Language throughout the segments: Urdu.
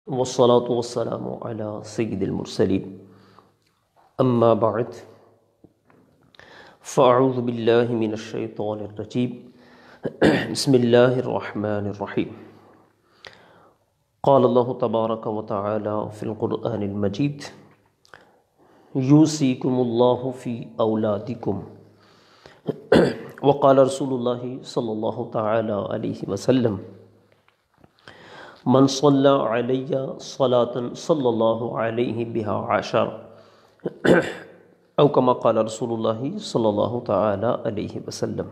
والصلاة والسلام على سيد المرسلين أما بعد فأعوذ بالله من الشيطان الرجيم بسم الله الرحمن الرحيم قال الله تبارك وتعالى في القرآن المجيد يوصيكم الله في أولادكم وقال رسول الله صلى الله تعالى عليه وسلم من صلى علي صلاة صلى الله عليه بها عشر او كما قال رسول اللہ صلی اللہ تعالی علیہ وسلم۔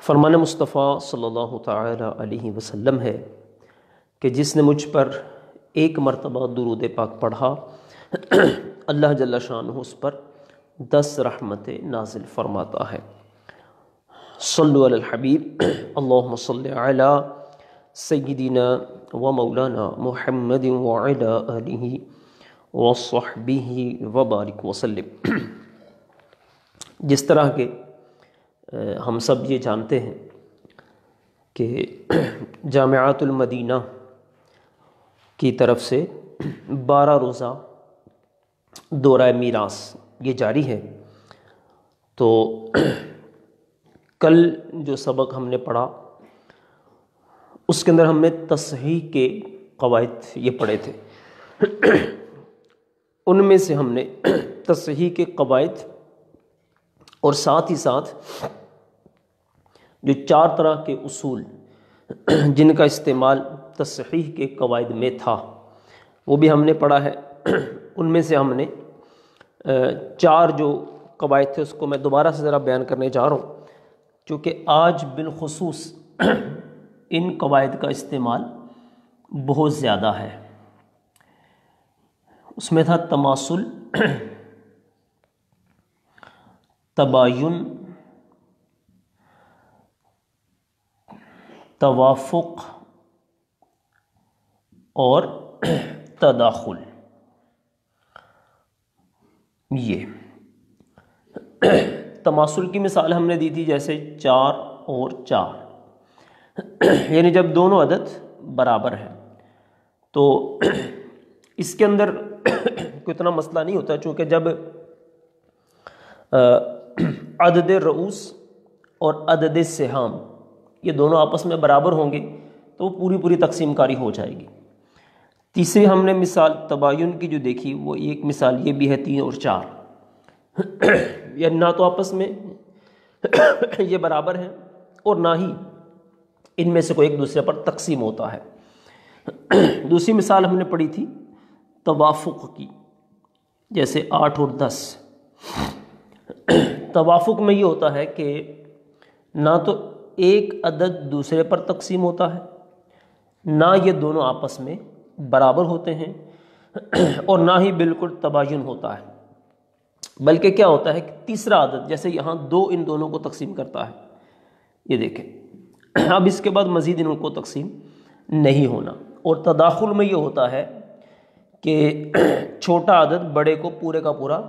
فرمان مصطفیٰ صلی اللہ تعالی علیہ وسلم ہے کہ جس نے مجھ پر ایک مرتبہ درود پاک پڑھا اللہ جل شانہ اس پر 10 رحمتیں نازل فرماتا ہے۔ صلو علی الحبیب اللہم صلی علی سیدنا و مولانا محمد وعلی آلہ وصحبہ وبارک وسلم۔ جس طرح کے ہم سب یہ جانتے ہیں کہ جامعۃ المدینہ کی طرف سے 12 روزہ دورہ میراث یہ جاری ہے، تو کل جو سبق ہم نے پڑھا اس کے اندر ہم نے تصحیح کے قواعد یہ پڑھے تھے۔ ان میں سے ہم نے تصحیح کے قواعد اور ساتھ ہی ساتھ جو 4 طرح کے اصول جن کا استعمال تصحیح کے قواعد میں تھا وہ بھی ہم نے پڑھا ہے۔ ان میں سے ہم نے 4 جو قواعد تھے اس کو میں دوبارہ سے ذرا بیان کرنے جا رہا ہوں، چونکہ آج بالخصوص ان قواعد کا استعمال بہت زیادہ ہے۔ اس میں تھا تماثل، تباین، توافق اور تداخل۔ یہ تماثل کی مثال ہم نے دی تھی، جیسے 4 اور 4، یعنی جب دونوں عدد برابر ہیں تو اس کے اندر کوئی اتنا مسئلہ نہیں ہوتا، چونکہ جب عدد رؤوس اور عدد سہام یہ دونوں آپس میں برابر ہوں گے تو وہ پوری تقسیم کاری ہو جائے گی۔ تیسری ہم نے مثال تباین کی جو دیکھی وہ ایک مثال یہ بھی ہے 3 اور 4، یعنی نہ تو آپس میں یہ برابر ہیں اور نہ ہی ان میں سے کوئی ایک دوسرے پر تقسیم ہوتا ہے۔ دوسری مثال ہم نے پڑھی تھی توافق کی، جیسے 8 اور 10۔ توافق میں یہ ہوتا ہے کہ نہ تو ایک عدد دوسرے پر تقسیم ہوتا ہے، نہ یہ دونوں آپس میں برابر ہوتے ہیں، اور نہ ہی بالکل تباین ہوتا ہے، بلکہ کیا ہوتا ہے کہ تیسرا عدد جیسے یہاں 2 ان دونوں کو تقسیم کرتا ہے، یہ دیکھیں اب اس کے بعد مزید ان کو تقسیم نہیں ہونا۔ اور تداخل میں یہ ہوتا ہے کہ چھوٹا عدد بڑے کو پورے کا پورا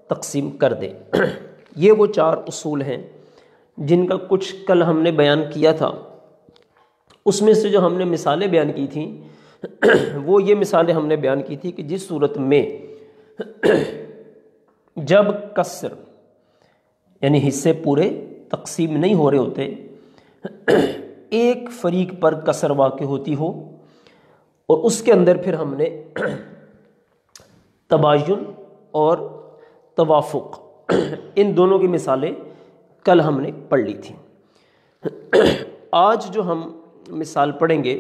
تقسیم کر دے۔ یہ وہ 4 اصول ہیں جن کا کچھ کل ہم نے بیان کیا تھا۔ اس میں سے جو ہم نے مثالیں بیان کی تھیں وہ یہ مثالیں ہم نے بیان کی تھی کہ جس صورت میں جب کسر یعنی حصے پورے تقسیم نہیں ہو رہے ہوتے، ایک فریق پر کسر واقع ہوتی ہو، اور اس کے اندر پھر ہم نے تباین اور توافق ان دونوں کی مثالیں کل ہم نے پڑھ لی تھیں۔ آج جو ہم مثال پڑھیں گے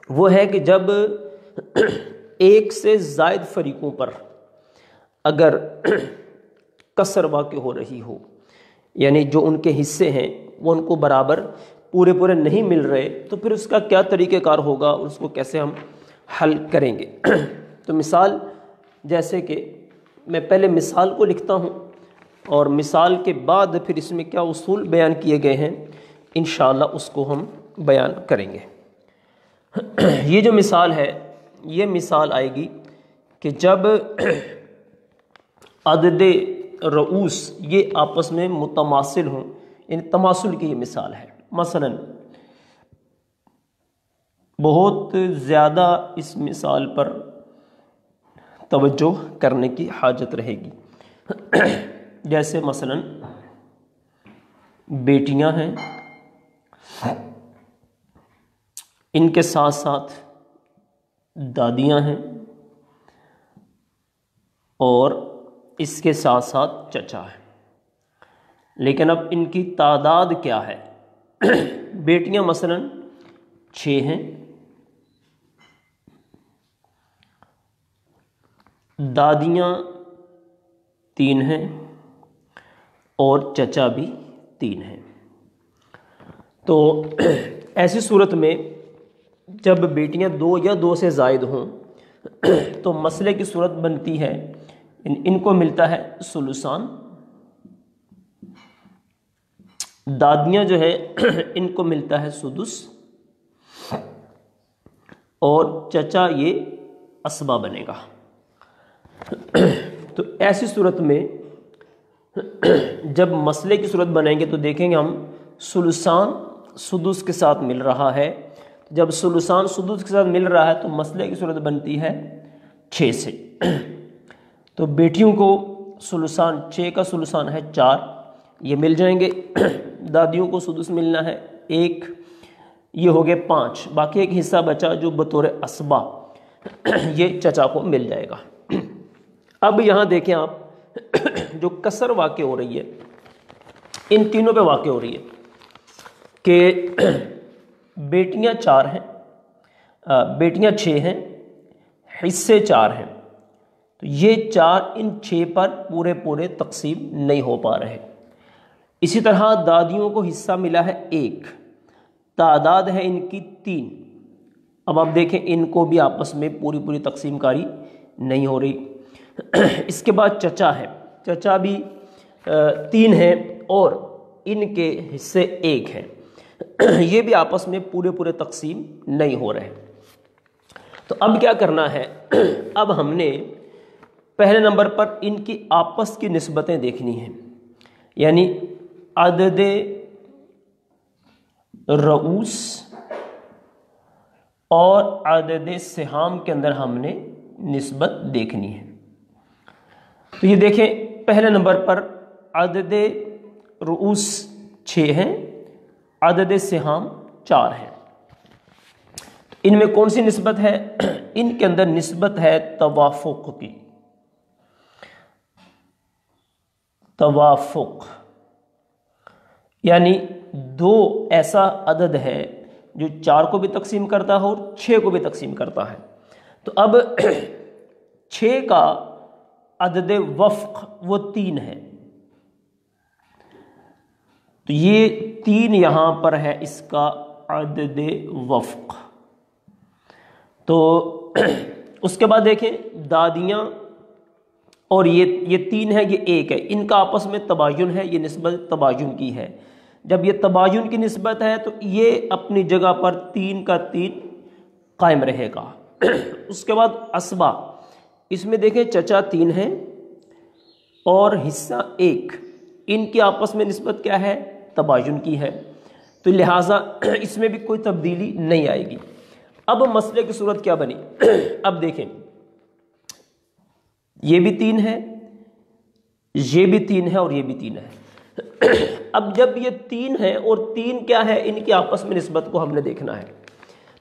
وہ ہے کہ جب ایک سے زائد فریقوں پر اگر کسر واقع ہو رہی ہو، یعنی جو ان کے حصے ہیں وہ ان کو برابر پورے نہیں مل رہے، تو پھر اس کا کیا طریقہ کار ہوگا اور اس کو کیسے ہم حل کریں گے۔ تو مثال جیسے کہ میں پہلے مثال کو لکھتا ہوں اور مثال کے بعد پھر اس میں کیا اصول بیان کیے گئے ہیں انشاءاللہ اس کو ہم بیان کریں گے۔ یہ جو مثال ہے یہ مثال آئے گی کہ جب عدد رؤوس یہ آپس میں متماثل ہوں، یعنی تماثل کی یہ مثال ہے۔ مثلا بہت زیادہ اس مثال پر توجہ کرنے کی حاجت رہے گی۔ جیسے مثلاً بیٹیاں ہیں، ان کے ساتھ ساتھ دادیاں ہیں، اور اس کے ساتھ ساتھ چچا ہے۔ لیکن اب ان کی تعداد کیا ہے؟ بیٹیاں مثلاً 6 ہیں، دادیاں 3 ہیں، اور چچا بھی 3 ہیں۔ تو ایسی صورت میں جب بیٹیاں 2 یا 2 سے زائد ہوں تو مسئلے کی صورت بنتی ہے، ان کو ملتا ہے ثلثان، دادیاں جو ہے ان کو ملتا ہے سدس، اور چچا یہ اسبا بنے گا۔ تو ایسی صورت میں جب مسئلے کی صورت بنائیں گے تو دیکھیں گے ہم ثلثان سدس کے ساتھ مل رہا ہے۔ جب ثلثان سدس کے ساتھ مل رہا ہے تو مسئلے کی صورت بنتی ہے 6 سے۔ تو بیٹیوں کو ثلثان 6 کا ثلثان ہے 4، یہ مل جائیں گے۔ دادیوں کو سدس ملنا ہے 1، یہ ہو گئے 5، باقی ایک حصہ بچا جو بطور اسبا یہ چچا کو مل جائے گا۔ اب یہاں دیکھیں آپ جو کسر واقع ہو رہی ہے ان تینوں پہ واقع ہو رہی ہے کہ بیٹیاں 4 ہیں، بیٹیاں 6 ہیں، حصے 4 ہیں، تو یہ 4 ان 6 پر پورے تقسیم نہیں ہو پا رہے۔ اسی طرح دادیوں کو حصہ ملا ہے 1، تعداد ہے ان کی 3۔ اب آپ دیکھیں ان کو بھی آپس میں پوری تقسیم کاری نہیں ہو رہی۔ اس کے بعد چچا ہے، چچا بھی 3 ہیں اور ان کے حصے 1 ہیں، یہ بھی آپس میں پورے تقسیم نہیں ہو رہے۔ تو اب کیا کرنا ہے؟ اب ہم نے پہلے نمبر پر ان کی آپس کی نسبتیں دیکھنی ہیں، یعنی عدد رؤوس اور عدد سہام کے اندر ہم نے نسبت دیکھنی ہے۔ تو یہ دیکھیں پہلے نمبر پر عدد رؤوس 6 ہیں، عدد سہام 4 ہیں۔ ان میں کون سی نسبت ہے؟ ان کے اندر نسبت ہے توافق کی، توافق یعنی 2 ایسا عدد ہے جو 4 کو بھی تقسیم کرتا ہے اور 6 کو بھی تقسیم کرتا ہے۔ تو اب 6 کا عدد وفق وہ 3 ہے، تو یہ 3 یہاں پر ہے اس کا عدد وفق۔ تو اس کے بعد دیکھیں دادیاں اور یہ 3 ہے، یہ 1 ہے، ان کا آپس میں تباین ہے، یہ نسبت تباین کی ہے۔ جب یہ تباین کی نسبت ہے تو یہ اپنی جگہ پر 3 کا 3 قائم رہے گا۔ اس کے بعد اسبا، اس میں دیکھیں چچا 3 ہیں اور حصہ 1، ان کی آپس میں نسبت کیا ہے؟ تباین کی ہے، تو لہٰذا اس میں بھی کوئی تبدیلی نہیں آئے گی۔ اب مسئلے کی صورت کیا بنی؟ اب دیکھیں یہ بھی 3 ہے، یہ بھی 3 ہے اور یہ بھی 3 ہے۔ اب جب یہ 3 ہے اور 3 کیا ہے؟ ان کی آپس میں نسبت کو ہم نے دیکھنا ہے۔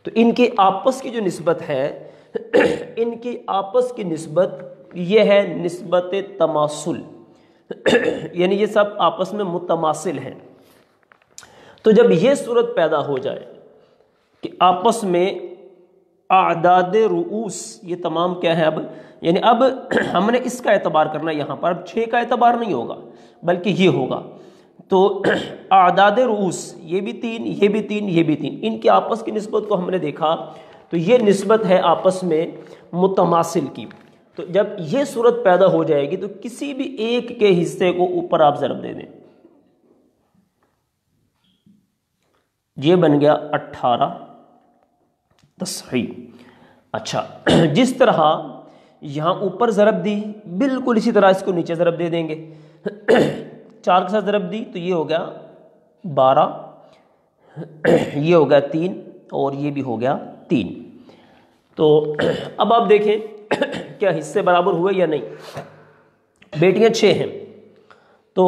تو ان کی آپس کی جو نسبت ہے، ان کی آپس کی نسبت یہ ہے نسبت تماثل، یعنی یہ سب آپس میں متماثل ہیں۔ تو جب یہ صورت پیدا ہو جائے کہ آپس میں اعداد رؤوس یہ تمام کیا ہے، اب یعنی اب ہم نے اس کا اعتبار کرنا ہے یہاں پر، اب 6 کا اعتبار نہیں ہوگا بلکہ یہ ہوگا۔ تو اعداد رؤوس یہ بھی 3، یہ بھی 3، یہ بھی 3، ان کی آپس کی نسبت کو ہم نے دیکھا تو یہ نسبت ہے آپس میں متماثل کی۔ تو جب یہ صورت پیدا ہو جائے گی تو کسی بھی ایک کے حصے کو اوپر آپ ضرب دے دیں، یہ بن گیا 18 تصحیح۔ اچھا، جس طرح یہاں اوپر ضرب دی بالکل اسی طرح اس کو نیچے ضرب دے دیں گے۔ 4 کے ساتھ ضرب دی تو یہ ہو گیا 12، یہ ہو گیا 3 اور یہ بھی ہو گیا 3. تو اب آپ دیکھیں کیا حصے برابر ہوئے یا نہیں. بیٹیاں 6 ہیں تو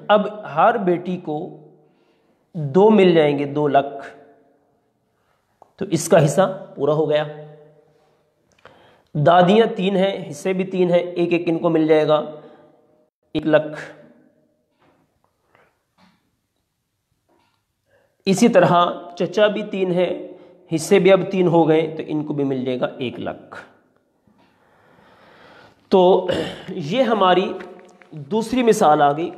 اب ہر بیٹی کو 2 مل جائیں گے، 2 لاکھ، تو اس کا حصہ پورا ہو گیا. دادیاں 3 ہیں، حصے بھی 3 ہیں، ایک ایک ان کو مل جائے گا 1 لاکھ. اسی طرح چچا بھی 3 ہے، حصے بھی اب 3 ہو گئے تو ان کو بھی مل جائے گا 1 لاکھ. تو یہ ہماری دوسری مثال آ گئی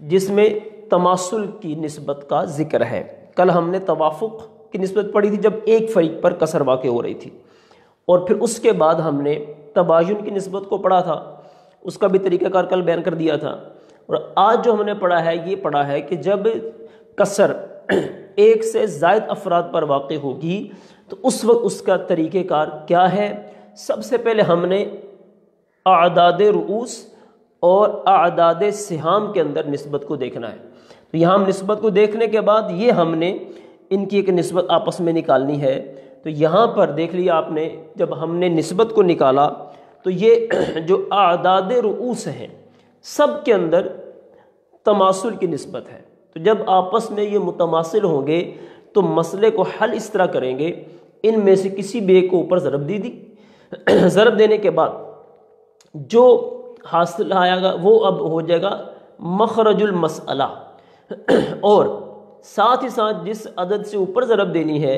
جس میں تماثل کی نسبت کا ذکر ہے. کل ہم نے توافق کی نسبت پڑھی تھی جب ایک فریق پر کسر واقع ہو رہی تھی، اور پھر اس کے بعد ہم نے تباین کی نسبت کو پڑھا تھا، اس کا بھی طریقہ کار کل بیان کر دیا تھا. اور آج جو ہم نے پڑھا ہے یہ پڑھا ہے کہ جب کسر ایک سے زائد افراد پر واقع ہوگی تو اس وقت اس کا طریقہ کار کیا ہے. سب سے پہلے ہم نے اعداد رؤوس اور اعداد سہام کے اندر نسبت کو دیکھنا ہے. تو یہاں ہم نسبت کو دیکھنے کے بعد یہ ہم نے ان کی ایک نسبت آپس میں نکالنی ہے. تو یہاں پر دیکھ لیا آپ نے، جب ہم نے نسبت کو نکالا تو یہ جو اعداد رؤوس ہیں سب کے اندر تماثل کی نسبت ہے. تو جب آپس میں یہ متماثل ہوں گے تو مسئلے کو حل اس طرح کریں گے، ان میں سے کسی بھی ایک کو اوپر ضرب دی ضرب دینے کے بعد جو حاصل آئے گا وہ اب ہو جائے گا مخرج المسئلہ، اور ساتھ ہی ساتھ جس عدد سے اوپر ضرب دینی ہے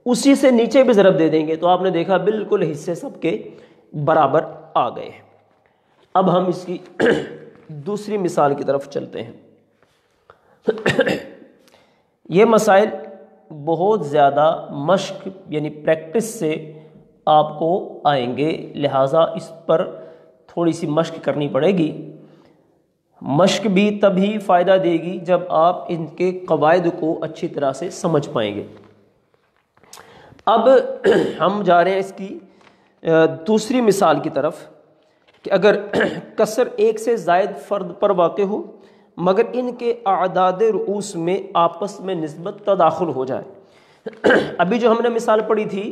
اسی سے نیچے بھی ضرب دے دیں گے. تو آپ نے دیکھا بالکل حصے سب کے برابر آ گئے. اب ہم اس کی دوسری مثال کی طرف چلتے ہیں. یہ مسائل بہت زیادہ مشق یعنی پریکٹس سے آپ کو آئیں گے، لہٰذا اس پر تھوڑی سی مشق کرنی پڑے گی. مشق بھی تبھی فائدہ دے گی جب آپ ان کے قواعد کو اچھی طرح سے سمجھ پائیں گے. اب ہم جا رہے ہیں اس کی دوسری مثال کی طرف کہ اگر کسر ایک سے زائد فرد پر واقع ہو مگر ان کے اعداد رؤوس میں آپس میں نسبت تداخل ہو جائے. ابھی جو ہم نے مثال پڑھی تھی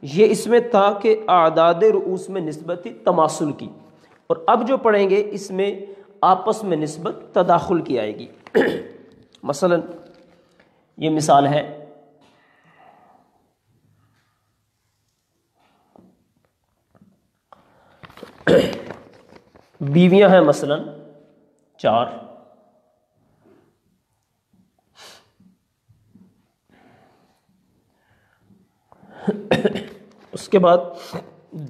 یہ اس میں تھا کہ اعداد رؤوس میں نسبت تھی تماثل کی، اور اب جو پڑھیں گے اس میں آپس میں نسبت تداخل کی آئے گی. مثلا یہ مثال ہے بیویاں ہیں مثلا 4، اس کے بعد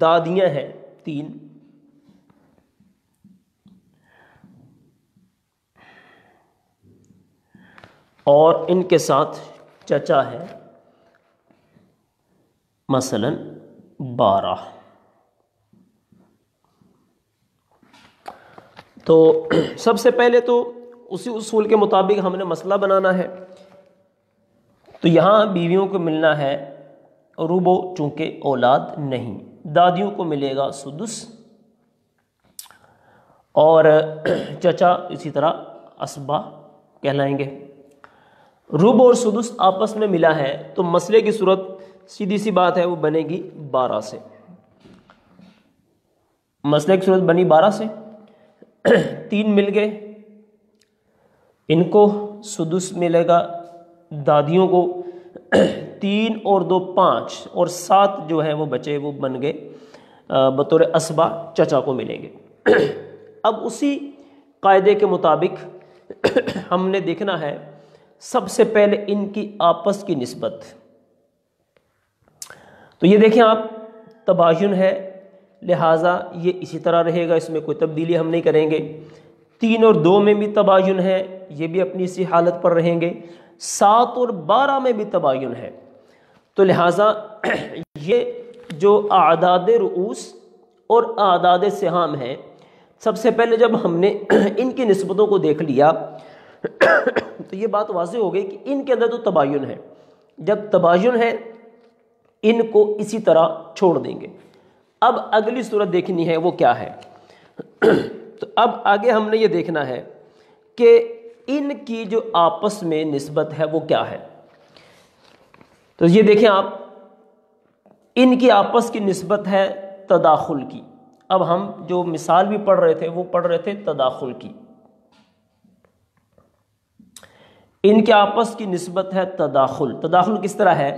دادیاں ہیں 3، اور ان کے ساتھ چچا ہے مثلا 12. تو سب سے پہلے تو اسی اصول کے مطابق ہم نے مسئلہ بنانا ہے. تو یہاں بیویوں کو ملنا ہے ربع چونکہ اولاد نہیں، دادیوں کو ملے گا سدس، اور چچا اسی طرح اسبا کہلائیں گے. ربع اور سدس آپس میں ملا ہے تو مسئلے کی صورت سیدھی سی بات ہے وہ بنے گی 12 سے. مسئلے کی صورت بنی 12 سے، 3 مل گئے، ان کو سدس ملے گا، دادیوں کو 3 اور 2 5 اور 7 جو ہے وہ بچے وہ بن گئے بطور اسبا چچا کو ملیں گے. اب اسی قاعدے کے مطابق ہم نے دیکھنا ہے سب سے پہلے ان کی آپس کی نسبت. تو یہ دیکھیں آپ تباین ہے لہٰذا یہ اسی طرح رہے گا، اس میں کوئی تبدیلی ہم نہیں کریں گے. 3 اور 2 میں بھی تباین ہے، یہ بھی اپنی اسی حالت پر رہیں گے. 7 اور 12 میں بھی تباین ہے، تو لہٰذا یہ جو اعداد رؤوس اور اعداد سہام ہیں سب سے پہلے جب ہم نے ان کی نسبتوں کو دیکھ لیا تو یہ بات واضح ہو گئی کہ ان کے اندر تو تباین ہے. جب تباین ہے ان کو اسی طرح چھوڑ دیں گے. اب اگلی صورت دیکھنی ہے وہ کیا ہے. تو اب آگے ہم نے یہ دیکھنا ہے کہ ان کی جو آپس میں نسبت ہے وہ کیا ہے. تو یہ دیکھیں آپ ان کی آپس کی نسبت ہے تداخل کی. اب ہم جو مثال بھی پڑھ رہے تھے وہ پڑھ رہے تھے تداخل کی. ان کے آپس کی نسبت ہے تداخل. تداخل کس طرح ہے؟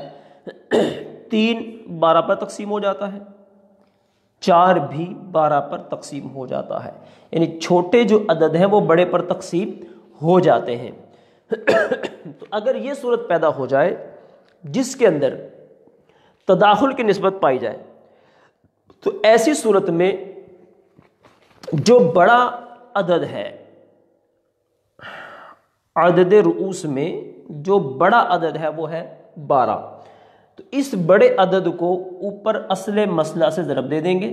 3 12 پر تقسیم ہو جاتا ہے، 4 بھی 12 پر تقسیم ہو جاتا ہے. یعنی چھوٹے جو عدد ہیں وہ بڑے پر تقسیم ہو جاتے ہیں. تو اگر یہ صورت پیدا ہو جائے جس کے اندر تداخل کی نسبت پائی جائے تو ایسی صورت میں جو بڑا عدد ہے، عدد رؤوس میں جو بڑا عدد ہے وہ ہے 12. تو اس بڑے عدد کو اوپر اصل مسئلہ سے ضرب دے دیں گے،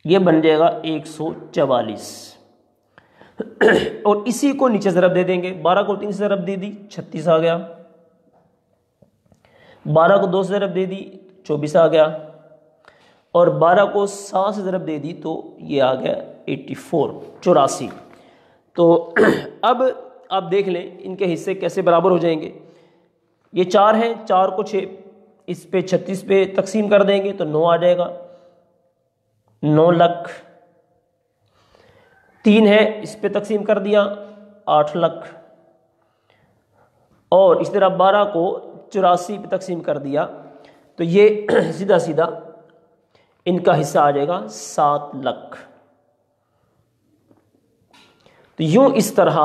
یہ بن جائے گا 144. اور اسی کو نیچے ضرب دے دیں گے. 12 کو 3 سے ضرب دے دی 36 آ گیا، 12 کو 2 سے ضرب دے دی 24 آ گیا، اور 12 کو 7 سے ضرب دے دی تو یہ آ گیا 84. تو اب آپ دیکھ لیں ان کے حصے کیسے برابر ہو جائیں گے. یہ 4 ہیں، 4 کو 6 اس پہ 36 پہ تقسیم کر دیں گے تو 9 آ جائے گا، 9 لاکھ. 3 ہے، اس پہ تقسیم کر دیا 8 لاکھ. اور اس طرح 12 کو 84 پہ تقسیم کر دیا تو یہ سیدھا سیدھا ان کا حصہ آ جائے گا 7 لاکھ. تو یوں اس طرح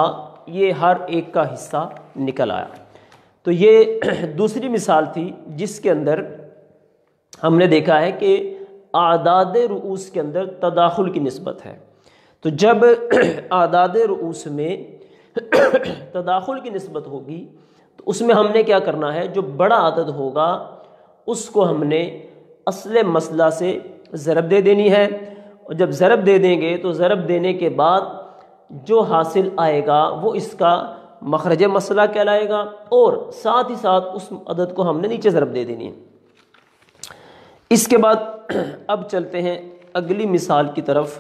یہ ہر ایک کا حصہ نکل آیا. تو یہ دوسری مثال تھی جس کے اندر ہم نے دیکھا ہے کہ اعداد رؤوس کے اندر تداخل کی نسبت ہے. تو جب اعداد رؤوس میں تداخل کی نسبت ہوگی تو اس میں ہم نے کیا کرنا ہے، جو بڑا عدد ہوگا اس کو ہم نے اصل مسئلہ سے ضرب دے دینی ہے. اور جب ضرب دے دیں گے تو ضرب دینے کے بعد جو حاصل آئے گا وہ اس کا مخرج مسئلہ کہلائے گا، اور ساتھ ہی ساتھ اس عدد کو ہم نے نیچے ضرب دے دینی ہے. اس کے بعد اب چلتے ہیں اگلی مثال کی طرف،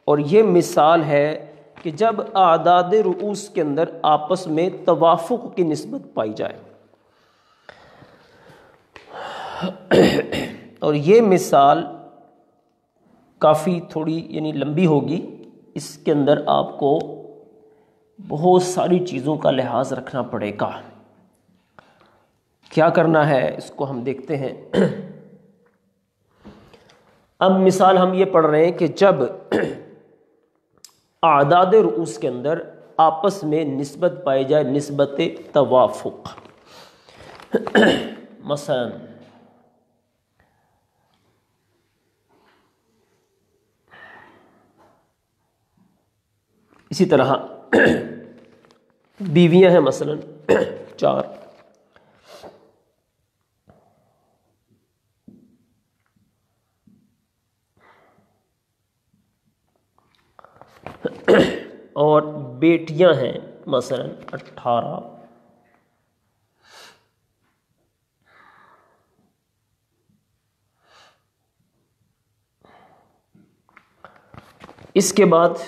اور یہ مثال ہے کہ جب اعداد رؤوس کے اندر آپس میں توافق کی نسبت پائی جائے. اور یہ مثال کافی تھوڑی یعنی لمبی ہوگی، اس کے اندر آپ کو بہت ساری چیزوں کا لحاظ رکھنا پڑے گا. کیا کرنا ہے اس کو ہم دیکھتے ہیں. اب مثال ہم یہ پڑھ رہے ہیں کہ جب اعداد رؤوس کے اندر آپس میں نسبت پائی جائے، نسبت توافق. مثلا اسی طرح بیویاں ہیں مثلا 4، اور بیٹیاں ہیں مثلا 18. اس کے بعد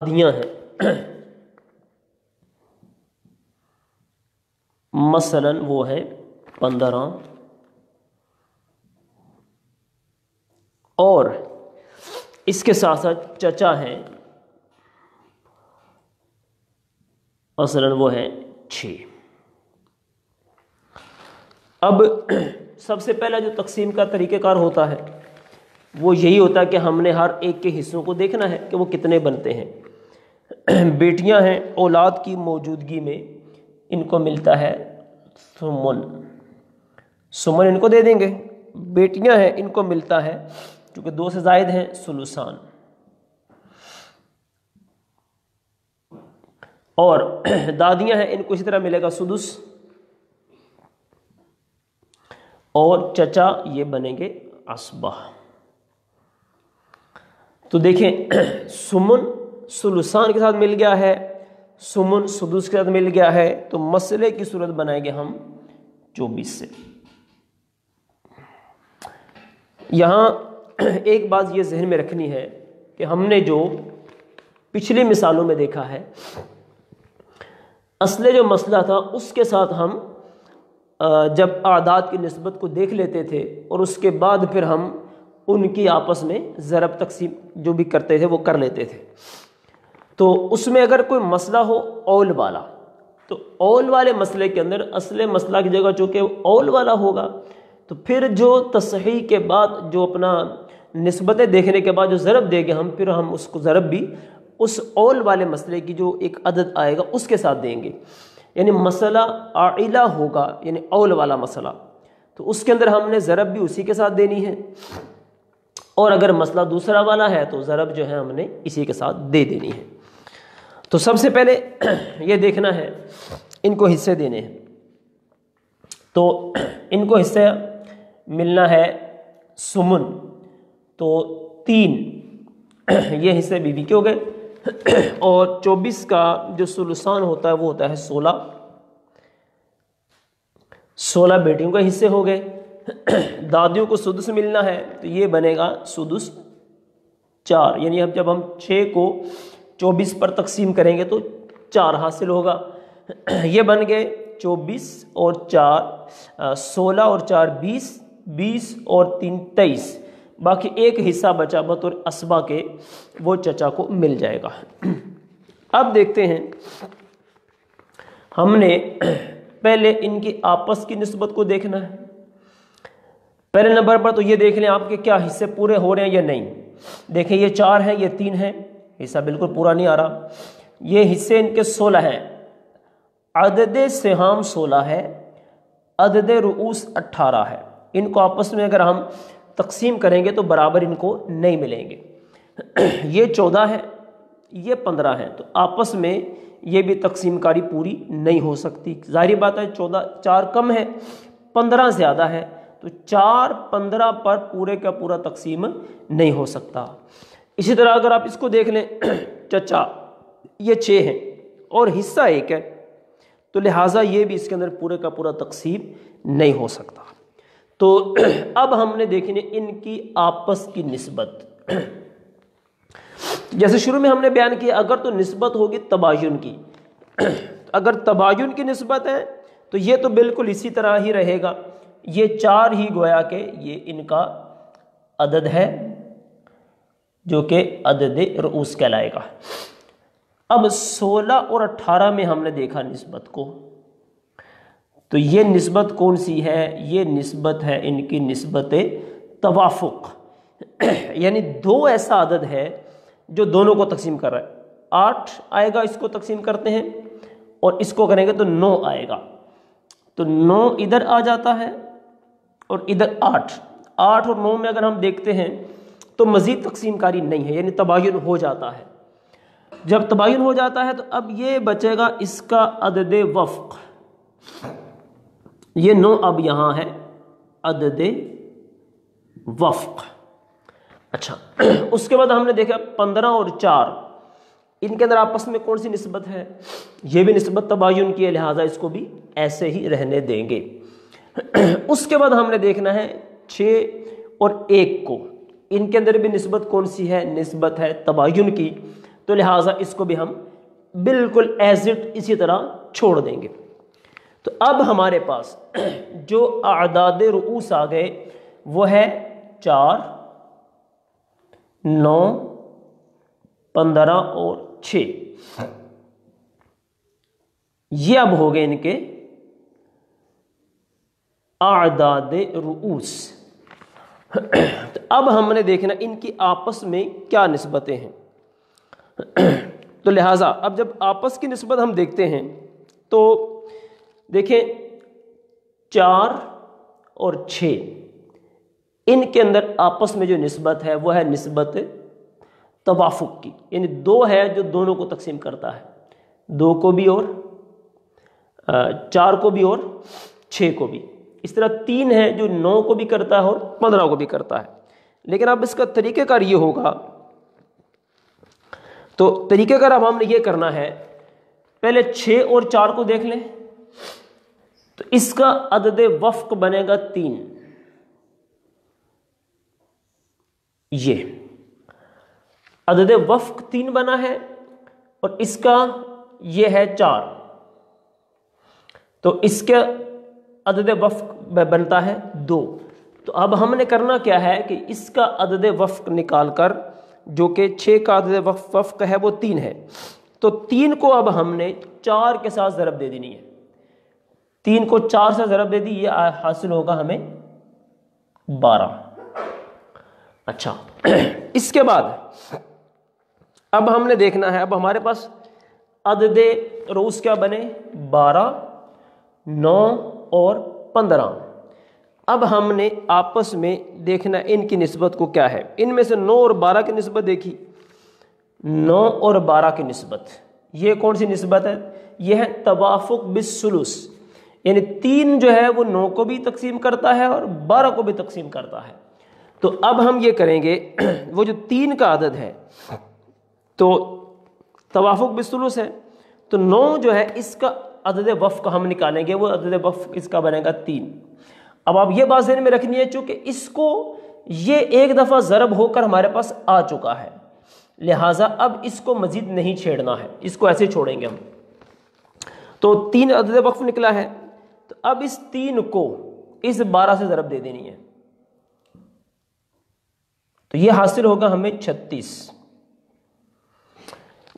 دادیاں ہیں مثلا وہ ہے 15، اور اس کے ساتھ ساتھ چچا ہیں مثلا وہ ہے 6. اب سب سے پہلا جو تقسیم کا طریقہ کار ہوتا ہے وہ یہی ہوتا ہے کہ ہم نے ہر ایک کے حصوں کو دیکھنا ہے کہ وہ کتنے بنتے ہیں. بیٹیاں ہیں، اولاد کی موجودگی میں ان کو ملتا ہے ثمن، ثمن ان کو دے دیں گے. بیٹیاں ہیں ان کو ملتا ہے چونکہ 2 سے زائد ہیں ثلثان، اور دادیاں ہیں ان کو اسی طرح ملے گا سدس، اور چچا یہ بنیں گے عصبہ. تو دیکھیں ثمن ثلثان کے ساتھ مل گیا ہے، ثمن سدس کے ساتھ مل گیا ہے، تو مسئلے کی صورت بنائیں گے ہم 24 سے. یہاں ایک بات یہ ذہن میں رکھنی ہے کہ ہم نے جو پچھلی مثالوں میں دیکھا ہے، اصل جو مسئلہ تھا اس کے ساتھ ہم جب اعداد کی نسبت کو دیکھ لیتے تھے اور اس کے بعد پھر ہم ان کی آپس میں ضرب تقسیم جو بھی کرتے تھے وہ کر لیتے تھے. تو اس میں اگر کوئی مسئلہ ہو اول والا، تو اول والے مسئلے کے اندر اصل مسئلہ کی جگہ چونکہ اول والا ہوگا، تو پھر جو تصحیح کے بعد جو اپنا نسبتیں دیکھنے کے بعد جو ضرب دیں گے پھر ہم اس کو ضرب بھی اس اول والے مسئلے کی جو ایک عدد آئے گا اس کے ساتھ دیں گے. یعنی مسئلہ عائلہ ہوگا، یعنی اول والا مسئلہ، تو اس کے اندر ہم نے ضرب بھی اسی کے ساتھ دینی ہے، اور اگر مسئلہ دوسرا والا ہے تو ضرب جو ہے ہم نے اسی کے ساتھ دے دینی ہے. تو سب سے پہلے یہ دیکھنا ہے ان کو حصے دینے ہیں. تو ان کو حصے ملنا ہے سمن، تو 3 یہ حصے بیوی کے ہو گئے، اور 24 کا جو ثلثان ہوتا ہے وہ ہوتا ہے 16 بیٹیوں کے حصے ہو گئے. دادیوں کو سدس ملنا ہے تو یہ بنے گا سدس 4، یعنی اب جب ہم 6 کو 24 پر تقسیم کریں گے تو 4 حاصل ہوگا. یہ بن گئے 24 اور 4 16 اور 4 20، 20 اور 3 23، باقی ایک حصہ بچا بطور اسبا کے وہ چچا کو مل جائے گا. اب دیکھتے ہیں، ہم نے پہلے ان کی آپس کی نسبت کو دیکھنا ہے. پہلے نمبر پر تو یہ دیکھ لیں آپ کے کیا حصے پورے ہو رہے ہیں یا نہیں. دیکھیں یہ 4 ہیں، یہ 3 ہیں، حصہ بالکل پورا نہیں آ رہا. یہ حصے ان کے 16 ہیں، عدد سہام 16 ہے، عدد رؤوس 18 ہے. ان کو آپس میں اگر ہم تقسیم کریں گے تو برابر ان کو نہیں ملیں گے. یہ 14 ہے، یہ 15 ہے، تو آپس میں یہ بھی تقسیم کاری پوری نہیں ہو سکتی. ظاہری بات ہے 4 کم ہے، 15 زیادہ ہے، تو 4 15 پر پورے کا پورا تقسیم نہیں ہو سکتا. اسی طرح اگر آپ اس کو دیکھ لیں، چچا یہ 6 ہیں اور حصہ 1 ہے، تو لہٰذا یہ بھی اس کے اندر پورے کا پورا تقسیم نہیں ہو سکتا. تو اب ہم نے دیکھنے ان کی آپس کی نسبت. جیسے شروع میں ہم نے بیان کیا، اگر تو نسبت ہوگی تباین کی، اگر تباین کی نسبت ہے تو یہ تو بالکل اسی طرح ہی رہے گا. یہ 4 ہی گویا کہ یہ ان کا عدد ہے جو کہ عدد رؤوس کہلائے گا. اب 16 اور 18 میں ہم نے دیکھا نسبت کو، تو یہ نسبت کون سی ہے؟ یہ نسبت ہے ان کی نسبت توافق، یعنی 2 ایسا عدد ہے جو دونوں کو تقسیم کر رہا ہے. 8 آئے گا، اس کو تقسیم کرتے ہیں، اور اس کو کریں گے تو 9 آئے گا. تو 9 ادھر آ جاتا ہے اور ادھر 8 اور 9 میں اگر ہم دیکھتے ہیں تو مزید تقسیم کاری نہیں ہے، یعنی تباین ہو جاتا ہے. جب تباین ہو جاتا ہے تو اب یہ بچے گا اس کا عدد وفق. یہ 9 اب یہاں ہے عدد وفق. اچھا، اس کے بعد ہم نے دیکھا 15 اور 4، ان کے اندر آپس میں کون سی نسبت ہے؟ یہ بھی نسبت تباین کی ہے، لہٰذا اس کو بھی ایسے ہی رہنے دیں گے. اس کے بعد ہم نے دیکھنا ہے 6 اور 1 کو، ان کے اندر بھی نسبت کون سی ہے؟ نسبت ہے تباین کی، تو لہٰذا اس کو بھی ہم بالکل ایز اٹ اسی طرح چھوڑ دیں گے. تو اب ہمارے پاس جو اعداد رؤوس آ گئے وہ ہے 4 9 15 اور 6. یہ اب ہو گئے ان کے اعداد رؤوس. تو اب ہم نے دیکھنا ان کی آپس میں کیا نسبتیں ہیں. تو لہٰذا اب جب آپس کی نسبت ہم دیکھتے ہیں تو دیکھیں 4 اور 6 ان کے اندر آپس میں جو نسبت ہے وہ ہے نسبت توافق کی، یعنی 2 ہے جو دونوں کو تقسیم کرتا ہے، 2 کو بھی اور 4 کو بھی اور 6 کو بھی. اس طرح 3 ہے جو 9 کو بھی کرتا ہے اور 15 کو بھی کرتا ہے. لیکن اب اس کا طریقہ کار یہ ہوگا، تو طریقہ کار اب ہم نے یہ کرنا ہے، پہلے 6 اور 4 کو دیکھ لیں تو اس کا عدد وفق بنے گا 3. یہ عدد وفق 3 بنا ہے اور اس کا یہ ہے 4. تو اس کا عدد وفق بنتا ہے 2۔ تو اب ہم نے کرنا کیا ہے کہ اس کا عدد وفق نکال کر، جو کہ 6 کا عدد وفق ہے وہ 3 ہے، تو 3 کو اب ہم نے 4 کے ساتھ ضرب دے دینی ہے۔ 3 کو 4 سے ضرب دے دی، یہ حاصل ہوگا ہمیں 12۔ اچھا، اس کے بعد اب ہم نے دیکھنا ہے، اب ہمارے پاس عدد رؤوس کیا بنے؟ 12، 9 اور 15۔ اب ہم نے آپس میں دیکھنا ان کی نسبت کو کیا ہے۔ ان میں سے 9 اور 12 کی نسبت دیکھی، 9 اور 12 کی نسبت، یہ کون سی نسبت ہے؟ یہ ہے توافق بالثلث، یعنی 3 جو ہے وہ 9 کو بھی تقسیم کرتا ہے اور 12 کو بھی تقسیم کرتا ہے۔ تو اب ہم یہ کریں گے، وہ جو 3 کا عدد ہے تو توافق بالثلث ہے، تو 9 جو ہے اس کا عدد وفق ہم نکالیں گے، وہ عدد وفق اس کا بنے گا 3۔ اب آپ یہ بات ذہن میں رکھنی ہے، چونکہ اس کو یہ ایک دفعہ ضرب ہو کر ہمارے پاس آ چکا ہے، لہٰذا اب اس کو مزید نہیں چھیڑنا ہے، اس کو ایسے چھوڑیں گے ہم۔ تو 3 عدد وقف نکلا ہے، تو اب اس 3 کو اس 12 سے ضرب دے دینی ہے، تو یہ حاصل ہوگا ہمیں 36۔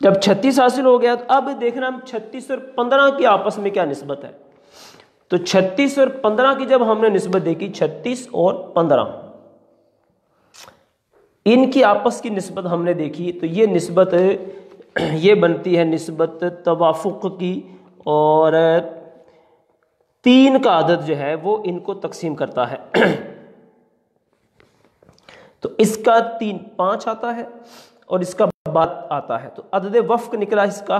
جب 36 حاصل ہو گیا تو اب دیکھنا ہم 36 اور 15 کی آپس میں کیا نسبت ہے۔ تو 36 اور 15 کی جب ہم نے نسبت دیکھی، 36 اور 15 ان کی آپس کی نسبت ہم نے دیکھی، تو یہ نسبت یہ بنتی ہے نسبت توافق کی، اور 3 کا عدد جو ہے وہ ان کو تقسیم کرتا ہے۔ تو اس کا 3 5 آتا ہے اور اس کا 12 آتا ہے، تو عدد وفق نکلا اس کا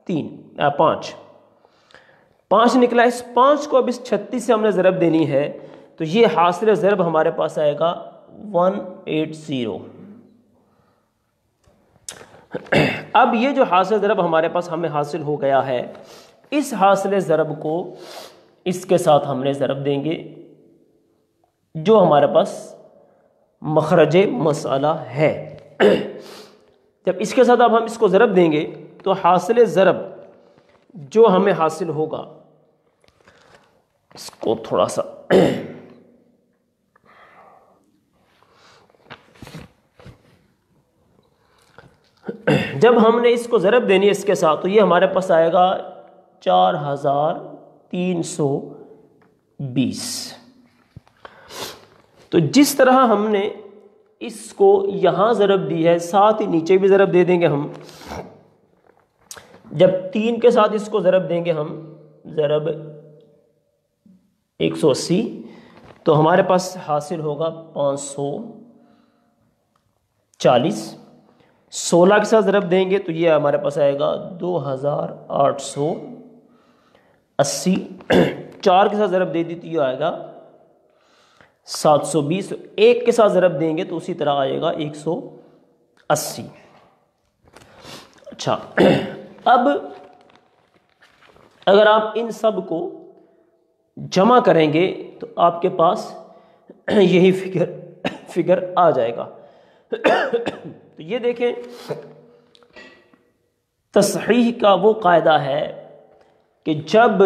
5 نکلا۔ اس 5 کو اب اس 36 سے ہم نے ضرب دینی ہے، تو یہ حاصل ضرب ہمارے پاس آئے گا 180۔ اب یہ جو حاصل ضرب ہمارے پاس ہمیں حاصل ہو گیا ہے، اس حاصل ضرب کو اس کے ساتھ ہم نے ضرب دیں گے جو ہمارے پاس مخرج مسئلہ ہے۔ جب اس کے ساتھ اب ہم اس کو ضرب دیں گے تو حاصل ضرب جو ہمیں حاصل ہوگا، اس کو تھوڑا سا جب ہم نے اس کو ضرب دینی ہے اس کے ساتھ، تو یہ ہمارے پاس آئے گا 4320۔ تو جس طرح ہم نے اس کو یہاں ضرب دی ہے، ساتھ ہی نیچے بھی ضرب دے دیں گے ہم۔ جب 3 کے ساتھ اس کو ضرب دیں گے ہم، ضرب 180، تو ہمارے پاس حاصل ہوگا 540۔ 16 کے ساتھ ضرب دیں گے تو یہ ہمارے پاس آئے گا 2880۔ 4 کے ساتھ ضرب دے دی تو یہ آئے گا 720۔ 1 کے ساتھ ضرب دیں گے تو اسی طرح آئے گا 180۔ اچھا، اب اگر آپ ان سب کو جمع کریں گے تو آپ کے پاس یہی فگر آ جائے گا۔ تو یہ دیکھیں، تصحیح کا وہ قاعدہ ہے کہ جب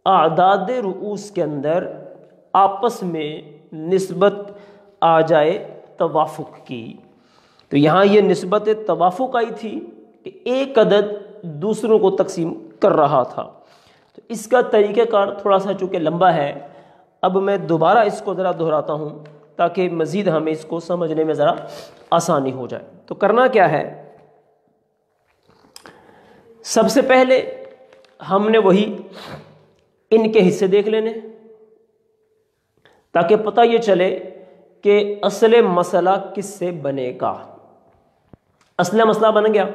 اعداد رؤوس کے اندر آپس میں نسبت آ جائے توافق کی، تو یہاں یہ نسبت توافق آئی تھی کہ ایک عدد دوسروں کو تقسیم کر رہا تھا۔ تو اس کا طریقہ کار تھوڑا سا چونکہ لمبا ہے، اب میں دوبارہ اس کو ذرا دہراتا ہوں تاکہ مزید ہمیں اس کو سمجھنے میں ذرا آسانی ہو جائے۔ تو کرنا کیا ہے، سب سے پہلے ہم نے وہی ان کے حصے دیکھ لینے تاکہ پتہ یہ چلے کہ اصل مسئلہ کس سے بنے گا۔ اصل مسئلہ بن گیا،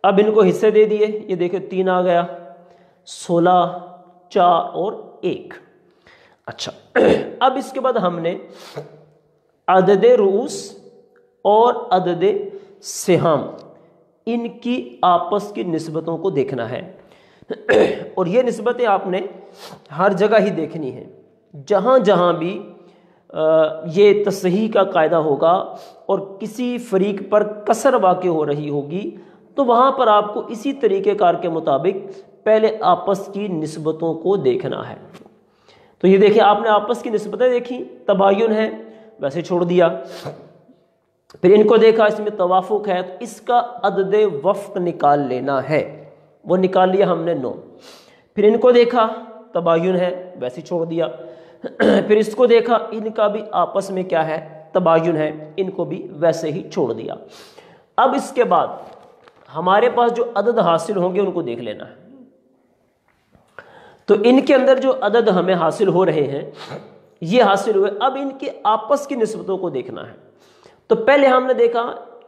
اب ان کو حصے دے دیے، یہ دیکھیں 3 آ گیا، 16، 4 اور 1۔ اچھا، اب اس کے بعد ہم نے عدد رؤوس اور عدد سہام ان کی آپس کی نسبتوں کو دیکھنا ہے، اور یہ نسبتیں آپ نے ہر جگہ ہی دیکھنی ہیں، جہاں جہاں بھی یہ تصحیح کا قاعدہ ہوگا اور کسی فریق پر کسر واقع ہو رہی ہوگی تو وہاں پر آپ کو اسی طریقہ کار کے مطابق پہلے آپس کی نسبتوں کو دیکھنا ہے۔ تو یہ دیکھیں آپ نے آپس کی نسبتیں دیکھی، تباین ہے ویسے چھوڑ دیا، پھر ان کو دیکھا اس میں توافق ہے تو اس کا عدد وفق نکال لینا ہے، وہ نکال لیا ہم نے 9۔ پھر ان کو دیکھا تباین ہے ویسے چھوڑ دیا، پھر اس کو دیکھا ان کا بھی آپس میں کیا ہے تباین ہے، ان کو بھی ویسے ہی چھوڑ دیا۔ اب اس کے بعد ہمارے پاس جو عدد حاصل ہوں گے ان کو دیکھ لینا ہے۔ تو ان کے اندر جو عدد ہمیں حاصل ہو رہے ہیں یہ حاصل ہوئے، اب ان کے آپس کی نسبتوں کو دیکھنا ہے۔ تو پہلے ہم نے دیکھا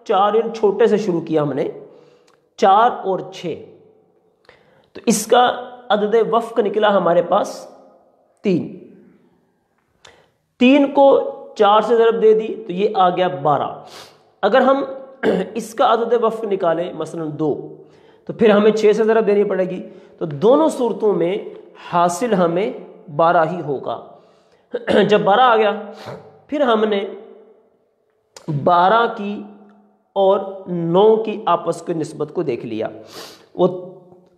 4، ان چھوٹے سے شروع کیا ہم نے، 4 اور 6، تو اس کا عدد وفق نکلا ہمارے پاس 3۔ 3 کو 4 سے ضرب دے دی تو یہ آ گیا 12۔ اگر ہم اس کا عدد وفق نکالیں مثلا 2 تو پھر ہمیں 6 سے ضرب دینی پڑے گی، تو دونوں صورتوں میں حاصل ہمیں 12 ہی ہوگا۔ جب 12 آ گیا پھر ہم نے 12 کی اور 9 کی آپس کی نسبت کو دیکھ لیا، وہ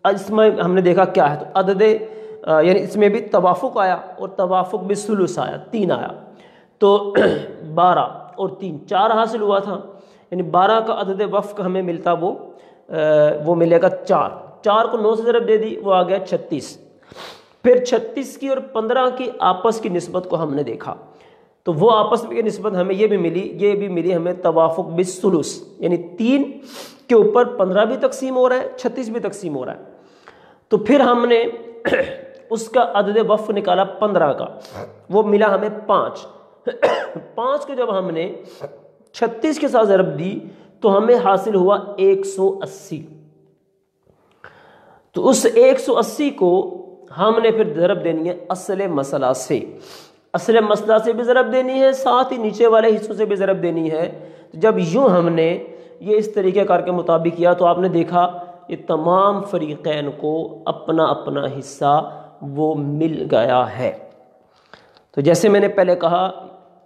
اس میں ہم نے دیکھا کیا ہے، تو عدد یعنی اس میں بھی توافق آیا اور توافق بھی ثلث آیا، 3 آیا، تو 12 اور 3 4 حاصل ہوا تھا، یعنی 12 کا عدد وفق ہمیں ملتا وہ ملے گا 4۔ 4 کو 9 سے ضرب دے دی وہ آ گیا 36۔ پھر 36 کی اور 15 کی آپس کی نسبت کو ہم نے دیکھا، تو وہ آپس کی نسبت ہمیں یہ بھی ملی ہمیں توافق بالثلث، یعنی 3 کے اوپر 15 بھی تقسیم ہو رہا ہے، 36 بھی تقسیم ہو رہا ہے۔ تو پھر ہم نے اس کا عدد وفق نکالا 15 کا، وہ ملا ہمیں 5۔ 5 کو جب ہم نے 36 کے ساتھ ضرب دی تو ہمیں حاصل ہوا 180۔ تو اس 180 کو ہم نے پھر ضرب دینی ہے اصل مسئلہ سے، اصل مسئلہ سے بھی ضرب دینی ہے، ساتھ ہی نیچے والے حصوں سے بھی ضرب دینی ہے۔ جب یوں ہم نے یہ اس طریقے کار کے مطابق کیا تو آپ نے دیکھا یہ تمام فریقین کو اپنا اپنا حصہ وہ مل گیا ہے۔ تو جیسے میں نے پہلے کہا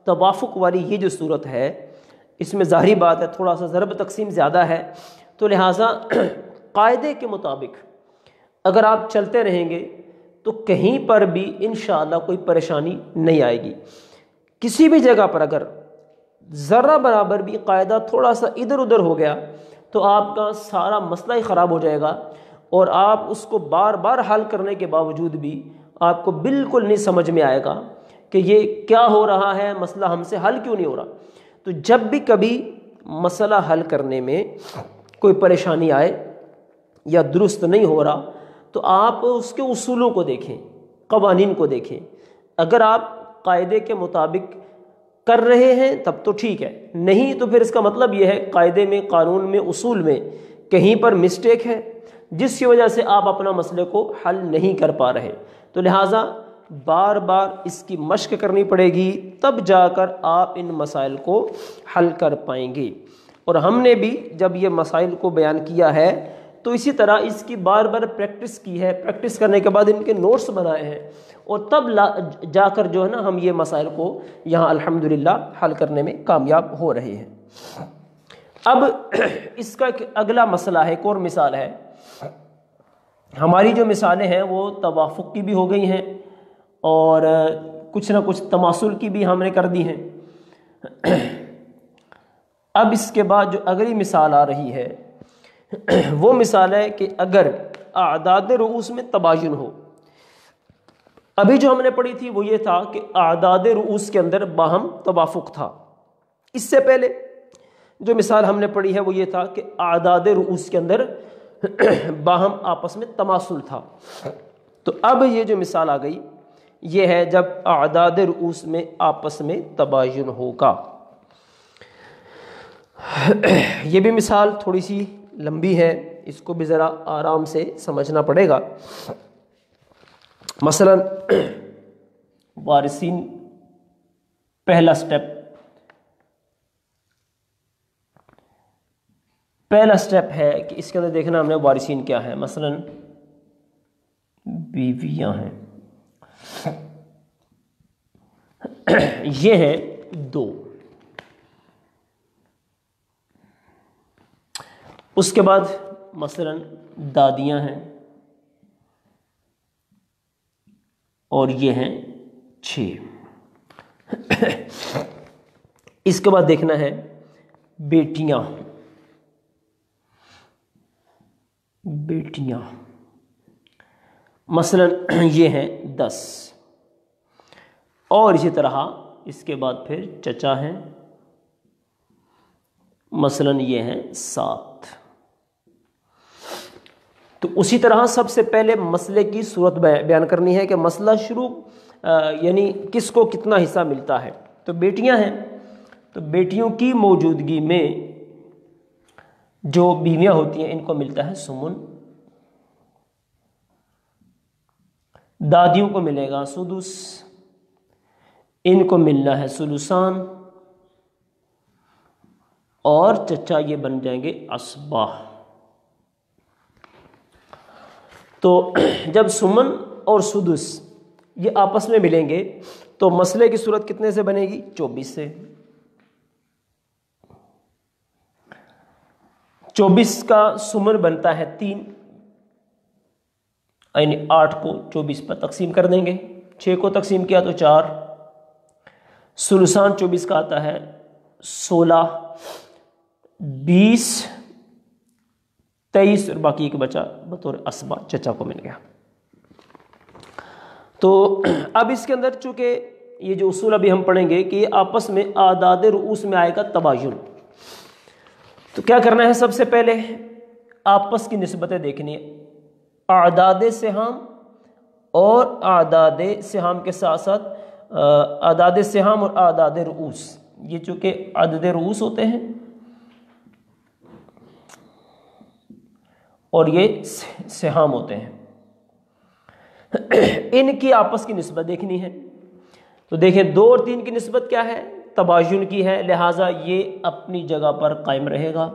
توافق والی یہ جو صورت ہے اس میں ظاہری بات ہے تھوڑا سا ضرب تقسیم زیادہ ہے، تو لہٰذا قاعدے کے مطابق اگر آپ چلتے رہیں گے تو کہیں پر بھی انشاءاللہ کوئی پریشانی نہیں آئے گی۔ کسی بھی جگہ پر اگر ذرہ برابر بھی قاعدہ تھوڑا سا ادھر ادھر ہو گیا تو آپ کا سارا مسئلہ ہی خراب ہو جائے گا، اور آپ اس کو بار بار حل کرنے کے باوجود بھی آپ کو بالکل نہیں سمجھ میں آئے گا کہ یہ کیا ہو رہا ہے، مسئلہ ہم سے حل کیوں نہیں ہو رہا۔ تو جب بھی کبھی مسئلہ حل کرنے میں کوئی پریشانی آئے یا درست نہیں ہو رہا تو آپ اس کے اصولوں کو دیکھیں، قوانین کو دیکھیں۔ اگر آپ قاعدے کے مطابق کر رہے ہیں تب تو ٹھیک ہے، نہیں تو پھر اس کا مطلب یہ ہے قاعدے میں، قانون میں، اصول میں کہیں پر مسٹیک ہے جس کی وجہ سے آپ اپنا مسئلے کو حل نہیں کر پا رہے۔ تو لہٰذا بار بار اس کی مشق کرنی پڑے گی، تب جا کر آپ ان مسائل کو حل کر پائیں گے۔ اور ہم نے بھی جب یہ مسائل کو بیان کیا ہے تو اسی طرح اس کی بار بار پریکٹس کی ہے، پریکٹس کرنے کے بعد ان کے نوٹس بنائے ہیں، اور تب جا کر جو ہے نا ہم یہ مسائل کو یہاں الحمدللہ حل کرنے میں کامیاب ہو رہے ہیں۔ اب اس کا ایک اگلا مسئلہ ہے، ایک اور مثال ہے۔ ہماری جو مثالیں ہیں وہ توافق کی بھی ہو گئی ہیں اور کچھ نہ کچھ تماثل کی بھی ہم نے کر دی ہیں۔ اب اس کے بعد جو اگلی مثال آ رہی ہے وہ مثال ہے کہ اگر اعداد رؤوس میں تباین ہو۔ ابھی جو ہم نے پڑھی تھی وہ یہ تھا کہ اعداد رؤوس کے اندر باہم توافق تھا، اس سے پہلے جو مثال ہم نے پڑھی ہے وہ یہ تھا کہ اعداد رؤوس کے اندر باہم آپس میں تماثل تھا۔ تو اب یہ جو مثال آ گئی یہ ہے جب اعداد رؤوس میں آپس میں تباین ہوگا۔ یہ بھی مثال تھوڑی سی لمبی ہے، اس کو بھی ذرا آرام سے سمجھنا پڑے گا۔ مثلا وارثین، پہلا سٹیپ ہے کہ اس کے اندر دیکھنا ہم نے وارثین کیا ہے۔ مثلا بیویاں ہیں، یہ ہے 2۔ اس کے بعد مثلا دادیاں ہیں، اور یہ ہیں 6۔ اس کے بعد دیکھنا ہے بیٹیاں۔ بیٹیاں مثلا یہ ہیں 10، اور اسی طرح اس کے بعد پھر چچا ہیں، مثلا یہ ہیں 7۔ تو اسی طرح سب سے پہلے مسئلے کی صورت بیان کرنی ہے کہ مسئلہ شروع یعنی کس کو کتنا حصہ ملتا ہے۔ تو بیٹیاں ہیں، تو بیٹیوں کی موجودگی میں جو بیویاں ہوتی ہیں ان کو ملتا ہے سمن، دادیوں کو ملے گا سدس، ان کو ملنا ہے سلسان، اور چچا یہ بن جائیں گے اسبا۔ تو جب سمن اور سدس یہ آپس میں ملیں گے تو مسئلے کی صورت کتنے سے بنے گی؟ 24 سے۔ 24 کا سمن بنتا ہے 3، یعنی 8 کو 24 پر تقسیم کر دیں گے، 6 کو تقسیم کیا تو 4، سلسان 24 کا آتا ہے 16، 20، 23 اور باقی ایک بچا بطور اسبا چچا کو مل گیا۔ تو اب اس کے اندر چونکہ یہ جو اصول ابھی ہم پڑھیں گے کہ یہ آپس میں اعداد رؤوس میں آئے گا تباین، تو کیا کرنا ہے؟ سب سے پہلے آپس کی نسبتیں دیکھنی ہے، اعداد سہام اور اعداد سہام کے ساتھ ساتھ اعداد سہام اور اعداد رؤوس، یہ چونکہ عدد رؤوس ہوتے ہیں اور یہ سہام ہوتے ہیں، ان کی آپس کی نسبت دیکھنی ہے۔ تو دیکھیں 2 اور 3 کی نسبت کیا ہے؟ تباین کی ہے، لہٰذا یہ اپنی جگہ پر قائم رہے گا،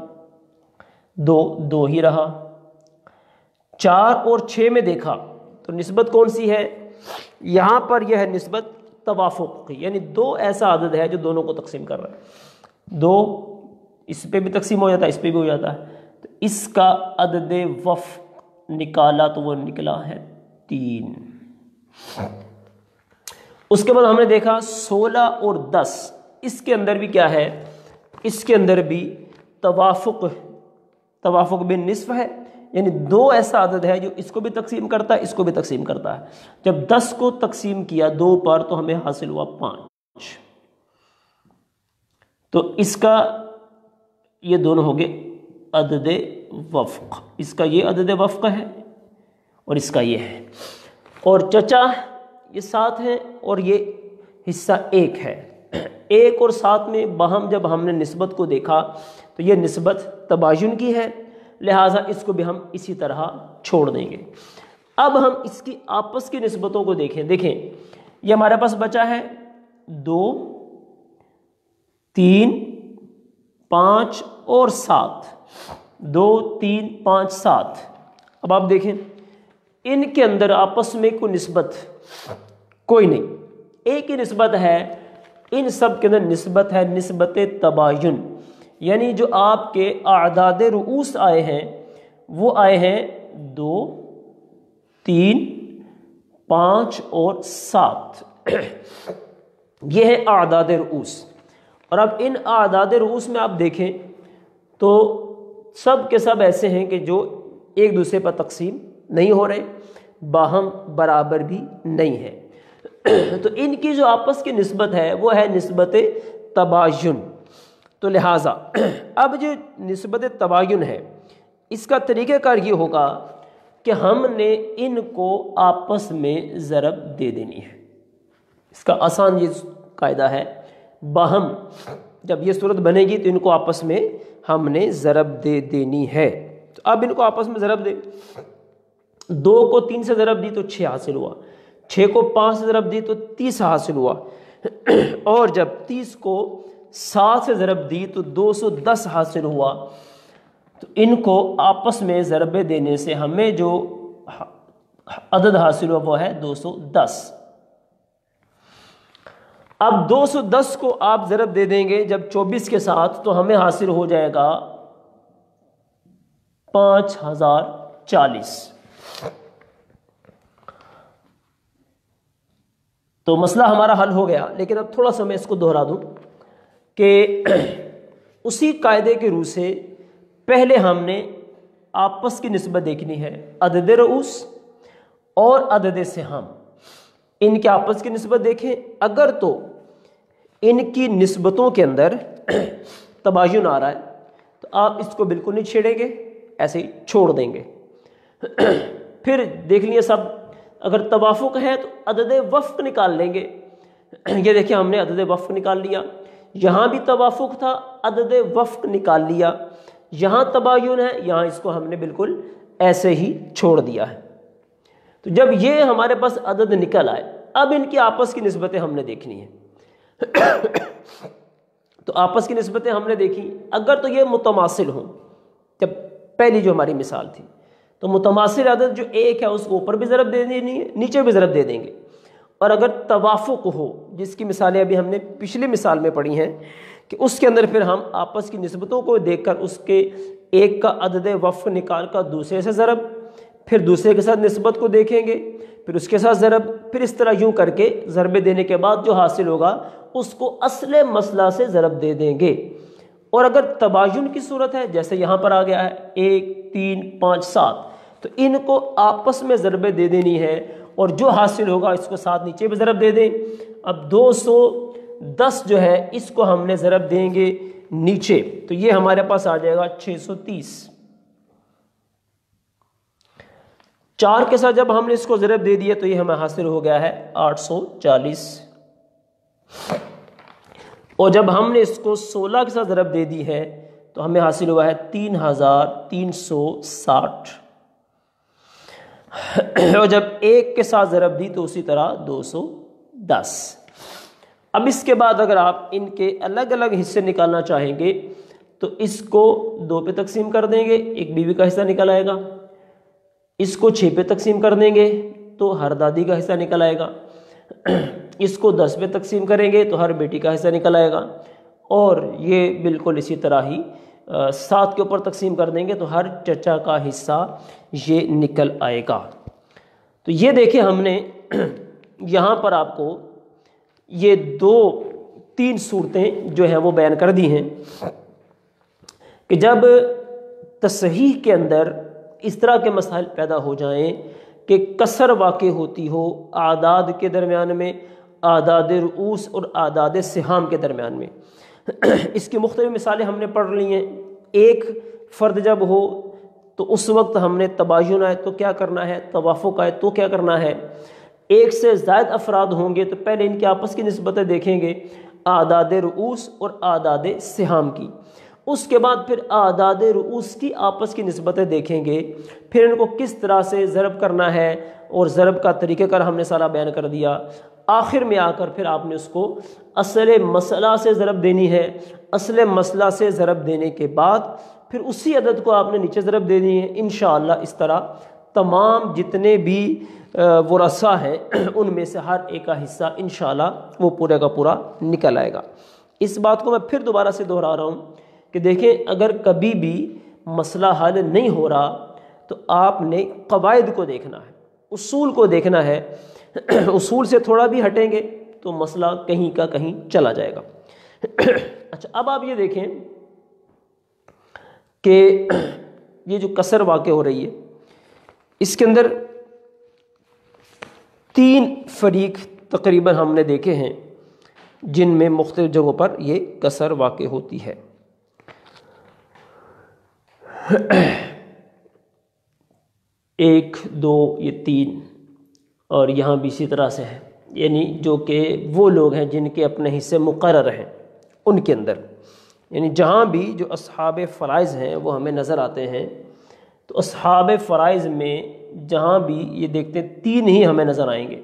2 ہی رہا۔ 4 اور 6 میں دیکھا تو نسبت کون سی ہے؟ یہاں پر یہ ہے نسبت توافق کی، یعنی 2 ایسا عدد ہے جو دونوں کو تقسیم کر رہا ہے، 2 اس پہ بھی تقسیم ہو جاتا ہے، اس پہ بھی ہو جاتا ہے، تو اس کا عدد وفق نکالا تو وہ نکلا ہے 3۔ اس کے بعد ہم نے دیکھا 16 اور 10، اس کے اندر بھی کیا ہے؟ اس کے اندر بھی توافق بن نصف ہے، یعنی 2 ایسا عدد ہے جو اس کو بھی تقسیم کرتا ہے، اس کو بھی تقسیم کرتا ہے۔ جب 10 کو تقسیم کیا 2 پر تو ہمیں حاصل ہوا 5، تو اس کا یہ دونوں ہو گئے عدد وفق، اس کا یہ عدد وفق ہے اور اس کا یہ ہے، اور چچا یہ 7 ہیں اور یہ حصہ 1 ہے۔ 1 اور 7 میں باہم جب ہم نے نسبت کو دیکھا تو یہ نسبت تباین کی ہے، لہٰذا اس کو بھی ہم اسی طرح چھوڑ دیں گے۔ اب ہم اس کی آپس کی نسبتوں کو دیکھیں یہ ہمارے پاس بچا ہے 2، 3، 5 اور 7، 2، 3، 5، 7۔ اب آپ دیکھیں ان کے اندر آپس میں کوئی نسبت کوئی نہیں، ایک ہی نسبت ہے، ان سب کے اندر نسبت ہے نسبت تباین، یعنی جو آپ کے اعداد رؤوس آئے ہیں وہ آئے ہیں 2، 3، 5 اور 7، یہ ہے اعداد رؤوس۔ اور اب ان اعداد رؤوس میں آپ دیکھیں تو سب کے سب ایسے ہیں کہ جو ایک دوسرے پر تقسیم نہیں ہو رہے، باہم برابر بھی نہیں ہے، تو ان کی جو آپس کی نسبت ہے وہ ہے نسبت تباین۔ تو لہٰذا اب جو نسبت تباین ہے اس کا طریقہ کار یہ ہوگا کہ ہم نے ان کو آپس میں ضرب دے دینی ہے۔ اس کا آسان یہ قاعدہ ہے، باہم جب یہ صورت بنے گی تو ان کو آپس میں ہم نے ضرب دے دینی ہے۔ تو اب ان کو آپس میں ضرب دے، 2 کو 3 سے ضرب دی تو 6 حاصل ہوا، 6 کو 5 سے ضرب دی تو 30 حاصل ہوا، اور جب 30 کو 7 سے ضرب دی تو 210 حاصل ہوا۔ تو ان کو آپس میں ضربے دینے سے ہمیں جو عدد حاصل ہوا وہ ہے 210۔ اب 210 کو آپ ضرب دے دیں گے جب 24 کے ساتھ تو ہمیں حاصل ہو جائے گا 5040۔ تو مسئلہ ہمارا حل ہو گیا، لیکن اب تھوڑا سا میں اس کو دہرا دوں کہ اسی قاعدے کے روح سے پہلے ہم نے آپس کی نسبت دیکھنی ہے، عدد رؤوس اور عدد سہام، ان کے آپس کی نسبت دیکھیں۔ اگر تو ان کی نسبتوں کے اندر تباین آ رہا ہے تو آپ اس کو بالکل نہیں چھیڑیں گے، ایسے ہی چھوڑ دیں گے۔ پھر دیکھ لیے سب، اگر توافق ہے تو عدد وفق نکال لیں گے۔ یہ دیکھیں ہم نے عدد وفق نکال لیا، یہاں بھی توافق تھا، عدد وفق نکال لیا، یہاں تباین ہے، یہاں اس کو ہم نے بالکل ایسے ہی چھوڑ دیا ہے۔ تو جب یہ ہمارے پاس عدد نکل آئے، اب ان کی آپس کی نسبتیں ہم نے دیکھنی ہیں۔ تو آپس کی نسبتیں ہم نے دیکھی، اگر تو یہ متماثل ہوں، جب پہلی جو ہماری مثال تھی، تو متماثل عدد جو ایک ہے اس کو اوپر بھی ضرب دے دینی ہے، نیچے بھی ضرب دے دیں گے۔ اور اگر توافق ہو، جس کی مثالیں ابھی ہم نے پچھلی مثال میں پڑھی ہیں، کہ اس کے اندر پھر ہم آپس کی نسبتوں کو دیکھ کر اس کے ایک کا عدد وفق نکال کر دوسرے سے ضرب، پھر دوسرے کے ساتھ نسبت کو دیکھیں گے، پھر اس کے ساتھ ضرب، پھر اس طرح یوں کر کے ضربے دینے کے بعد جو حاصل ہوگا اس کو اصل مسئلہ سے ضرب دے دیں گے۔ اور اگر تباین کی صورت ہے، جیسے یہاں پر آ گیا ہے 1 3 5 7، تو ان کو آپس میں ضربے دے دینی ہے، اور جو حاصل ہوگا اس کو ساتھ نیچے بھی ضرب دے دیں۔ اب 210 جو ہے اس کو ہم نے ضرب دیں گے نیچے، تو یہ ہمارے پاس آ جائے گا 630۔ 4 کے ساتھ جب ہم نے اس کو ضرب دے دیا تو یہ ہمیں حاصل ہو گیا ہے 840، اور جب ہم نے اس کو 16 کے ساتھ ضرب دے دی ہے تو ہمیں حاصل ہوا ہے 3360، اور جب 1 کے ساتھ ضرب دی تو اسی طرح 210۔ اب اس کے بعد اگر آپ ان کے الگ الگ حصے نکالنا چاہیں گے تو اس کو 2 پہ تقسیم کر دیں گے، ایک بیوی کا حصہ نکل آئے گا۔ اس کو 6 پہ تقسیم کر دیں گے تو ہر دادی کا حصہ نکل آئے گا۔ اس کو 10 پہ تقسیم کریں گے تو ہر بیٹی کا حصہ نکل آئے گا، اور یہ بالکل اسی طرح ہی 7 کے اوپر تقسیم کر دیں گے تو ہر چچا کا حصہ یہ نکل آئے گا۔ تو یہ دیکھیں ہم نے یہاں پر آپ کو یہ 2-3 صورتیں جو ہیں وہ بیان کر دی ہیں کہ جب تصحیح کے اندر اس طرح کے مسائل پیدا ہو جائیں کہ کسر واقع ہوتی ہو اعداد کے درمیان میں، اعداد رؤوس اور اعداد سہام کے درمیان میں۔ اس کی مختلف مثالیں ہم نے پڑھ لی ہیں۔ ایک فرد جب ہو تو اس وقت ہم نے تباین آئے تو کیا کرنا ہے، توافق آئے تو کیا کرنا ہے۔ ایک سے زائد افراد ہوں گے تو پہلے ان کی آپس کی نسبتیں دیکھیں گے، اعداد رؤوس اور اعداد سہام کی۔ اس کے بعد پھر اعداد رؤوس کی آپس کی نسبتیں دیکھیں گے، پھر ان کو کس طرح سے ضرب کرنا ہے، اور ضرب کا طریقہ کار ہم نے سارا بیان کر دیا۔ آخر میں آ کر پھر آپ نے اس کو اصل مسئلہ سے ضرب دینی ہے، اصل مسئلہ سے ضرب دینے کے بعد پھر اسی عدد کو آپ نے نیچے ضرب دینی ہے۔ انشاءاللہ اس طرح تمام جتنے بھی ورثہ ہیں ان میں سے ہر ایک کا حصہ انشاءاللہ وہ پورے کا پورا نکل آئے گا۔ اس بات کو میں پھر دوبارہ سے دہرا رہا ہوں کہ دیکھیں اگر کبھی بھی مسئلہ حل نہیں ہو رہا تو آپ نے قواعد کو دیکھنا ہے، اصول کو دیکھنا ہے۔ اصول سے تھوڑا بھی ہٹیں گے تو مسئلہ کہیں کا کہیں چلا جائے گا۔ اچھا، اب آپ یہ دیکھیں کہ یہ جو کسر واقع ہو رہی ہے اس کے اندر 3 فریق تقریباً ہم نے دیکھے ہیں جن میں مختلف جگہوں پر یہ کسر واقع ہوتی ہے۔ 1 2 یہ 3، اور یہاں بھی اسی طرح سے ہے، یعنی جو کہ وہ لوگ ہیں جن کے اپنے حصے مقرر ہیں ان کے اندر، یعنی جہاں بھی جو اصحاب فرائض ہیں وہ ہمیں نظر آتے ہیں، تو اصحاب فرائض میں جہاں بھی یہ دیکھتے ہیں 3 ہی ہمیں نظر آئیں گے،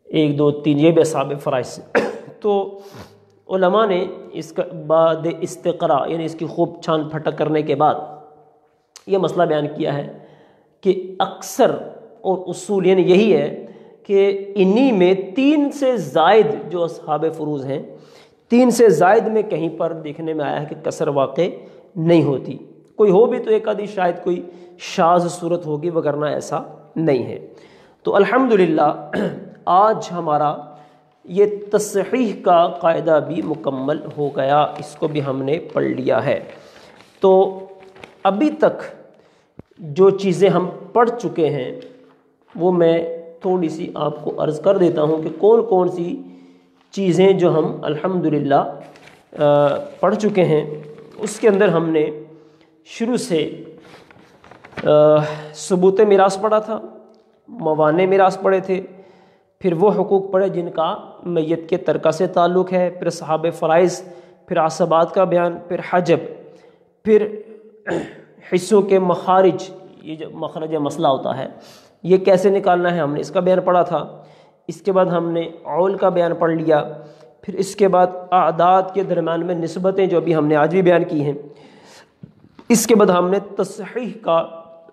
1 2 3 یہ بھی اصحاب فرائض۔ تو علماء نے اس کا بعد استقراء یعنی اس کی خوب چھان پھٹک کرنے کے بعد یہ مسئلہ بیان کیا ہے کہ اکثر اور اصول یعنی یہی ہے کہ انہی میں 3 سے زائد جو اصحاب فروض ہیں، 3 سے زائد میں کہیں پر دیکھنے میں آیا ہے کہ کسر واقع نہیں ہوتی۔ کوئی ہو بھی تو ایک آدھی شاید کوئی شاذ صورت ہوگی، وگرنہ ایسا نہیں ہے۔ تو الحمدللہ آج ہمارا یہ تصحیح کا قاعدہ بھی مکمل ہو گیا، اس کو بھی ہم نے پڑھ لیا ہے۔ تو ابھی تک جو چیزیں ہم پڑھ چکے ہیں وہ میں تھوڑی سی آپ کو عرض کر دیتا ہوں کہ کون کون سی چیزیں جو ہم الحمدللہ پڑھ چکے ہیں۔ اس کے اندر ہم نے شروع سے ثبوت میراث پڑھا تھا، موانع میراث پڑھے تھے، پھر وہ حقوق پڑھے جن کا میت کے ترکہ سے تعلق ہے، پھر صحاب فرائض، پھر عصبات کا بیان، پھر حجب، پھر حصوں کے مخارج، یہ جو مخرج مسئلہ ہوتا ہے یہ کیسے نکالنا ہے ہم نے اس کا بیان پڑھا تھا۔ اس کے بعد ہم نے عول کا بیان پڑھ لیا، پھر اس کے بعد اعداد کے درمیان میں نسبتیں جو ابھی ہم نے آج بھی بیان کی ہیں، اس کے بعد ہم نے تصحیح کا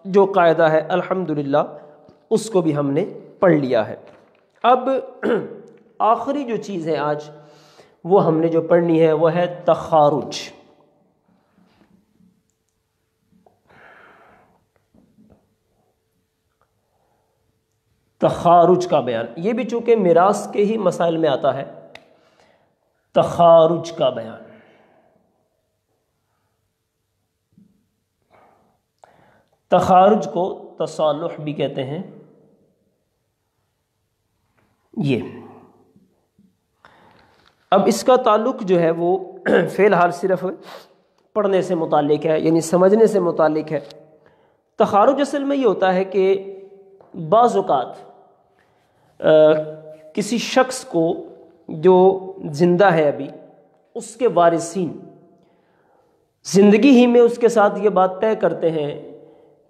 جو قاعدہ ہے الحمدللہ اس کو بھی ہم نے پڑھ لیا ہے۔ اب آخری جو چیز ہے آج وہ ہم نے جو پڑھنی ہے وہ ہے تخارج۔ تخارج کا بیان، یہ بھی چونکہ میراث کے ہی مسائل میں آتا ہے، تخارج کا بیان۔ تخارج کو تصالح بھی کہتے ہیں۔ یہ اب اس کا تعلق جو ہے وہ فی الحال صرف پڑھنے سے متعلق ہے، یعنی سمجھنے سے متعلق ہے۔ تخارج اصل میں یہ ہوتا ہے کہ بعض اوقات کسی شخص کو جو زندہ ہے ابھی، اس کے وارثین زندگی ہی میں اس کے ساتھ یہ بات طے کرتے ہیں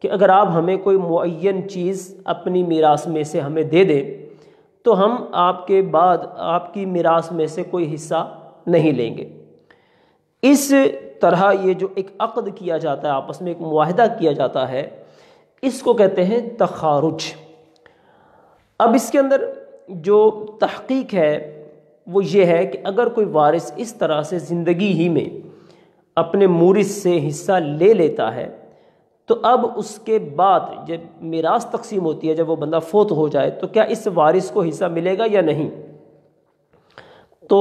کہ اگر آپ ہمیں کوئی معین چیز اپنی میراث میں سے ہمیں دے دیں تو ہم آپ کے بعد آپ کی میراث میں سے کوئی حصہ نہیں لیں گے۔ اس طرح یہ جو ایک عقد کیا جاتا ہے، آپس میں ایک معاہدہ کیا جاتا ہے، اس کو کہتے ہیں تخارج۔ اب اس کے اندر جو تحقیق ہے وہ یہ ہے کہ اگر کوئی وارث اس طرح سے زندگی ہی میں اپنے مورث سے حصہ لے لیتا ہے تو اب اس کے بعد جب میراث تقسیم ہوتی ہے، جب وہ بندہ فوت ہو جائے تو کیا اس وارث کو حصہ ملے گا یا نہیں؟ تو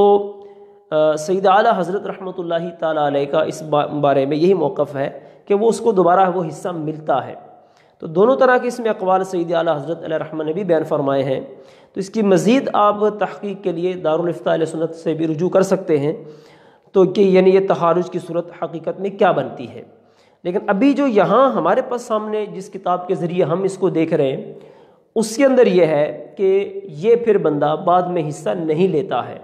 سید اعلیٰ حضرت رحمۃ اللہ تعالیٰ علیہ کا اس بارے میں یہی موقف ہے کہ وہ اس کو دوبارہ وہ حصہ ملتا ہے۔ تو دونوں طرح کے اس میں اقوال سید اعلیٰ حضرت علیہ رحمہ نے بھی بیان فرمائے ہیں، تو اس کی مزید آپ تحقیق کے لیے دارالافتاء اہل سنت سے بھی رجوع کر سکتے ہیں، تو کہ یعنی یہ تخارج کی صورت حقیقت میں کیا بنتی ہے۔ لیکن ابھی جو یہاں ہمارے پاس سامنے جس کتاب کے ذریعے ہم اس کو دیکھ رہے ہیں، اس کے اندر یہ ہے کہ یہ پھر بندہ بعد میں حصہ نہیں لیتا ہے۔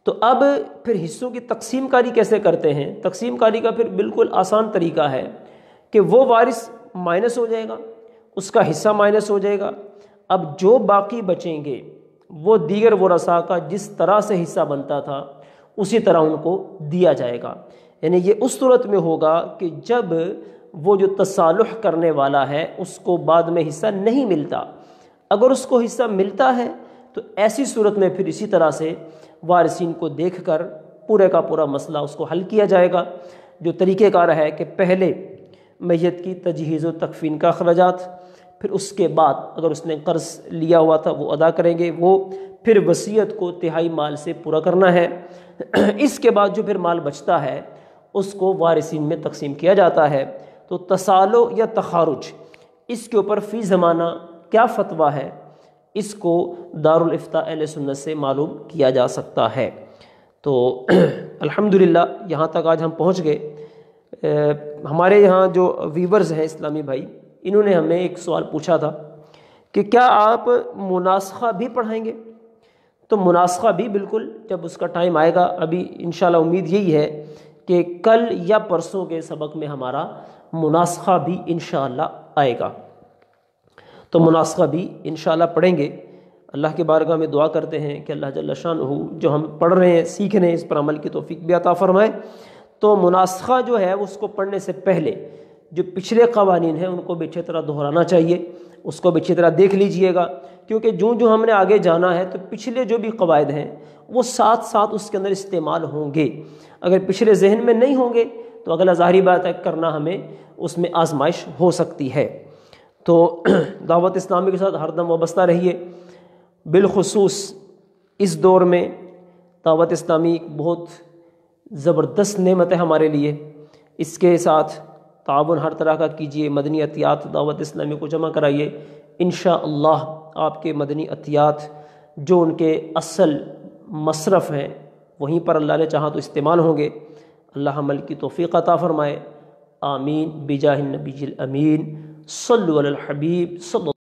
تو اب پھر حصوں کی تقسیم کاری کیسے کرتے ہیں؟ تقسیم کاری کا پھر بالکل آسان طریقہ ہے کہ وہ وارث مائنس ہو جائے گا، اس کا حصہ مائنس ہو جائے گا، اب جو باقی بچیں گے وہ دیگر ورثاء کا جس طرح سے حصہ بنتا تھا اسی طرح ان کو دیا جائے گا۔ یعنی یہ اس صورت میں ہوگا کہ جب وہ جو تصالح کرنے والا ہے اس کو بعد میں حصہ نہیں ملتا۔ اگر اس کو حصہ ملتا ہے تو ایسی صورت میں پھر اسی طرح سے وارثین کو دیکھ کر پورے کا پورا مسئلہ اس کو حل کیا جائے گا۔ جو طریقہ کار ہے کہ پہلے میت کی تجہیز و تکفین کا اخراجات، پھر اس کے بعد اگر اس نے قرض لیا ہوا تھا وہ ادا کریں گے، وہ پھر وصیت کو تہائی مال سے پورا کرنا ہے۔ اس کے بعد جو پھر مال بچتا ہے اس کو وارثین میں تقسیم کیا جاتا ہے۔ تو تصالح یا تخارج، اس کے اوپر فی زمانہ کیا فتویٰ ہے اس کو دارالافتاء اہل سنت سے معلوم کیا جا سکتا ہے۔ تو الحمدللہ یہاں تک آج ہم پہنچ گئے۔ ہمارے یہاں جو ویورز ہیں اسلامی بھائی، انہوں نے ہمیں ایک سوال پوچھا تھا کہ کیا آپ مناسخہ بھی پڑھائیں گے؟ تو مناسخہ بھی بالکل جب اس کا ٹائم آئے گا، ابھی انشاءاللہ امید یہی ہے کہ کل یا پرسوں کے سبق میں ہمارا مناسخہ بھی انشاءاللہ آئے گا، تو مناسخہ بھی انشاءاللہ پڑھیں گے۔ اللہ کے بارگاہ میں دعا کرتے ہیں کہ اللہ جل شانہ جو ہم پڑھ رہے ہیں، سیکھ رہے ہیں، اس پر عمل کی توفیق بھی عطا فرمائے۔ تو مناسخہ جو ہے اس کو پڑھنے سے پہلے جو پچھلے قوانین ہیں ان کو بھی اچھی طرح دہرانا چاہیے، اس کو بھی اچھی طرح دیکھ لیجئے گا، کیونکہ جو ہم نے آگے جانا ہے تو پچھلے جو بھی قواعد ہیں وہ ساتھ ساتھ اس کے اندر استعمال ہوں گے۔ اگر پچھلے ذہن میں نہیں ہوں گے تو اگلا ظاہری بات ہے کرنا ہمیں اس میں آزمائش ہو سکتی ہے۔ تو دعوت اسلامی کے ساتھ ہر دم وابستہ رہیے، بالخصوص اس دور میں دعوت اسلامی ایک بہت زبردست نعمت ہے ہمارے لیے، اس کے ساتھ تعاون ہر طرح کا کیجیے، مدنی عطیات دعوت اسلامی کو جمع کرائیے، انشاءاللہ آپ کے مدنی عطیات جو ان کے اصل مصرف ہیں وہیں پر اللہ نے چاہا تو استعمال ہوں گے۔ اللہ عمل کی توفیق عطا فرمائے، آمین بجاہ النبی الامین، صلو علی الحبیب صلی